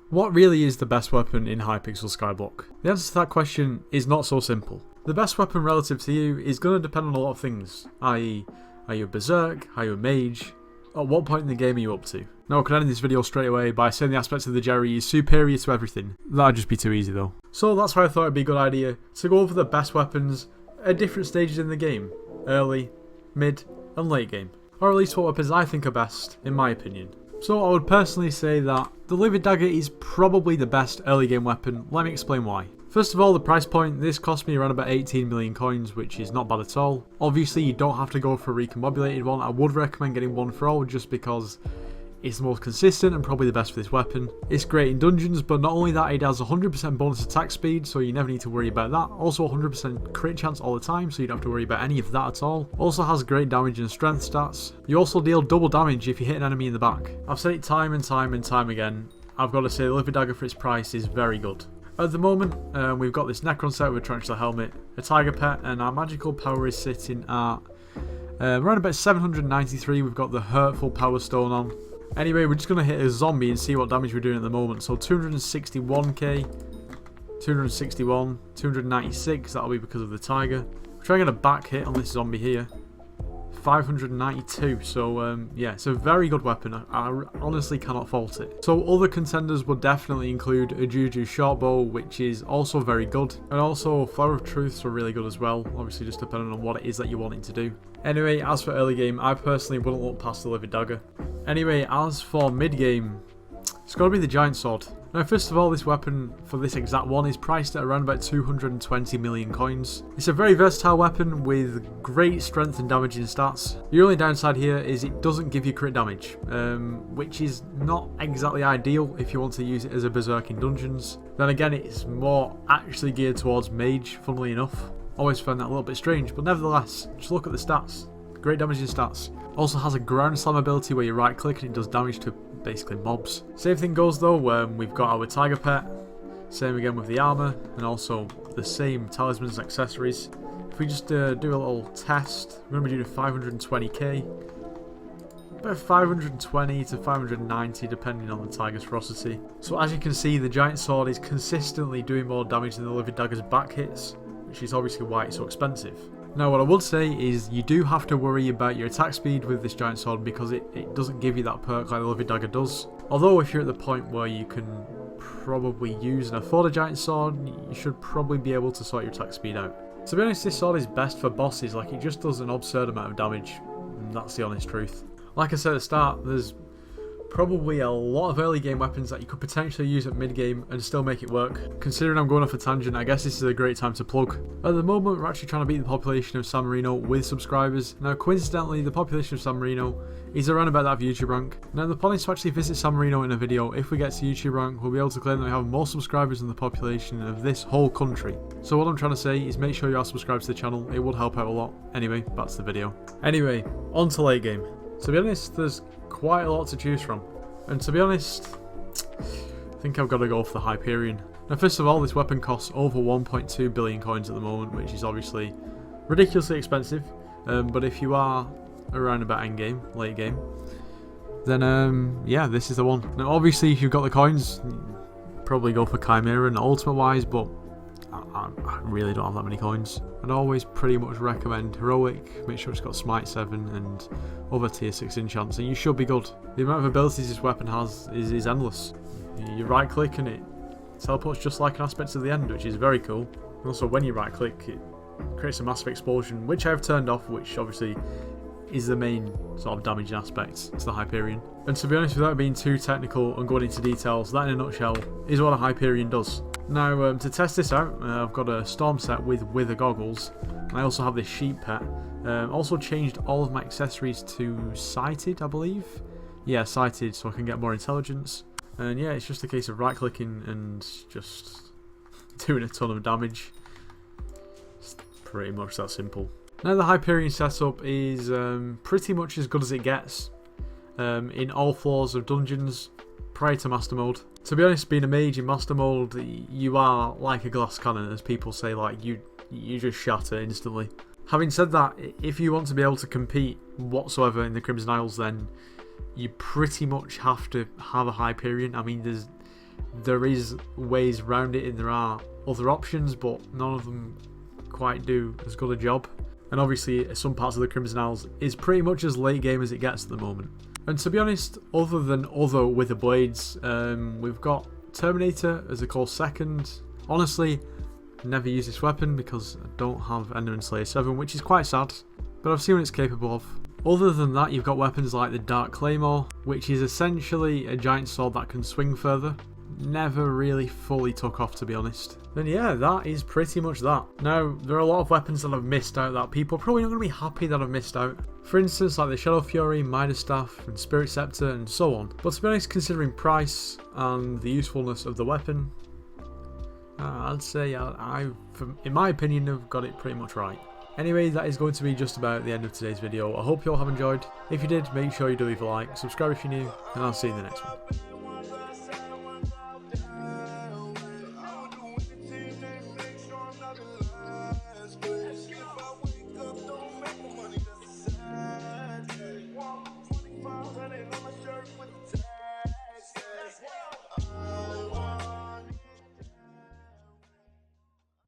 What really is the best weapon in Hypixel Skyblock? The answer to that question is not so simple. The best weapon relative to you is going to depend on a lot of things, i.e. are you a berserk, are you a mage, at what point in the game are you up to? Now I can end this video straight away by saying the aspects of the Jerry is superior to everything. That'd just be too easy though. So that's why I thought it'd be a good idea to go over the best weapons at different stages in the game. Early, mid and late game. Or at least what weapons I think are best, in my opinion. So I would personally say that the Livid Dagger is probably the best early game weapon. Let me explain why. First of all, the price point. This cost me around about 18 million coins, which is not bad at all. Obviously you don't have to go for a recombobulated one. I would recommend getting one for all just because it's the most consistent and probably the best for this weapon. It's great in dungeons, but not only that, it has 100% bonus attack speed, so you never need to worry about that. Also 100% crit chance all the time, so you don't have to worry about any of that at all. Also has great damage and strength stats. You also deal double damage if you hit an enemy in the back. I've said it time and time and time again. I've got to say the Livid Dagger for its price is very good. At the moment, we've got this Necron set with a Tarantula helmet, a Tiger Pet, and our magical power is sitting at around about 793. We've got the Hurtful Power Stone on. Anyway, we're just going to hit a zombie and see what damage we're doing at the moment. So 261k, 261, 296, that'll be because of the tiger. We're trying to get a back hit on this zombie here. 592, so yeah, it's a very good weapon. I honestly cannot fault it. So other contenders would definitely include a Juju Shortbow, which is also very good. And also Flower of Truths are really good as well, obviously just depending on what it is that you're wanting to do. Anyway, as for early game, I personally wouldn't look past the Livid Dagger. Anyway, as for mid game, it's got to be the Giant Sword. Now first of all, this weapon for this exact one is priced at around about 220 million coins. It's a very versatile weapon with great strength and damage in stats. The only downside here is it doesn't give you crit damage, which is not exactly ideal if you want to use it as a berserk in dungeons. Then again, it's more actually geared towards mage, funnily enough. Always found that a little bit strange, but nevertheless, just look at the stats. Great damage in stats. Also has a ground slam ability where you right click and it does damage to basically mobs. Same thing goes though, we've got our Tiger Pet, same again with the armor, and also the same talismans and accessories. If we just do a little test, we're going to be doing 520k, about 520 to 590 depending on the Tiger's ferocity. So as you can see, the Giant Sword is consistently doing more damage than the Livid Dagger's back hits, which is obviously why it's so expensive. Now what I would say is you do have to worry about your attack speed with this Giant Sword because it doesn't give you that perk like the Livid Dagger does. Although if you're at the point where you can probably use and afford a Giant Sword, you should probably be able to sort your attack speed out. To be honest, this sword is best for bosses, like it just does an absurd amount of damage, and that's the honest truth. Like I said at the start, there's probably a lot of early game weapons that you could potentially use at mid game and still make it work. Considering I'm going off a tangent, I guess this is a great time to plug. At the moment we're actually trying to beat the population of San Marino with subscribers. Now coincidentally the population of San Marino is around about that of YouTube rank. Now the plan is to actually visit San Marino in a video. If we get to YouTube rank, we'll be able to claim that we have more subscribers than the population of this whole country. So what I'm trying to say is make sure you are subscribed to the channel, it would help out a lot. Anyway, back to the video. Anyway, on to late game. To be honest, there's quite a lot to choose from. And to be honest, I think I've got to go for the Hyperion. Now first of all, this weapon costs over 1.2 billion coins at the moment, which is obviously ridiculously expensive. But if you are around about endgame, late game, then yeah, this is the one. Now obviously if you've got the coins, probably go for Chimera and ultimate wise, but I really don't have that many coins. I'd always pretty much recommend Heroic, make sure it's got Smite 7 and other tier 6 enchants, and you should be good. The amount of abilities this weapon has is endless. You right click and it teleports just like an aspect to the end, which is very cool. And also when you right click, it creates a massive explosion, which I've turned off, which obviously is the main sort of damaging aspect to the Hyperion. And to be honest, without being too technical and going into details, that in a nutshell is what a Hyperion does. Now to test this out, I've got a Storm set with Wither goggles, and I also have this Sheep Pet. Also changed all of my accessories to Sighted, I believe. Yeah, Sighted, so I can get more intelligence. And yeah, it's just a case of right clicking and just doing a ton of damage. It's pretty much that simple. Now the Hyperion setup is pretty much as good as it gets in all floors of dungeons prior to Master Mode. To be honest, being a mage in Master Mode, you are like a glass cannon, as people say, like you just shatter instantly. Having said that, if you want to be able to compete whatsoever in the Crimson Isles, then you pretty much have to have a Hyperion. I mean, there is ways around it and there are other options, but none of them quite do as good a job. And obviously some parts of the Crimson Isles is pretty much as late game as it gets at the moment. And to be honest, other than other Wither Blades, we've got Terminator as a close second. Honestly, never use this weapon because I don't have Enderman Slayer 7, which is quite sad, but I've seen what it's capable of. Other than that, you've got weapons like the Dark Claymore, which is essentially a giant sword that can swing further. Never really fully took off, to be honest. And yeah, that is pretty much that. Now, there are a lot of weapons that I've missed out that people are probably not going to be happy that I've missed out. For instance, like the Shadow Fury, Midas Staff, and Spirit Scepter, and so on. But to be honest, considering price and the usefulness of the weapon, I'd say in my opinion, have got it pretty much right. Anyway, that is going to be just about the end of today's video. I hope you all have enjoyed. If you did, make sure you do leave a like, subscribe if you're new, and I'll see you in the next one.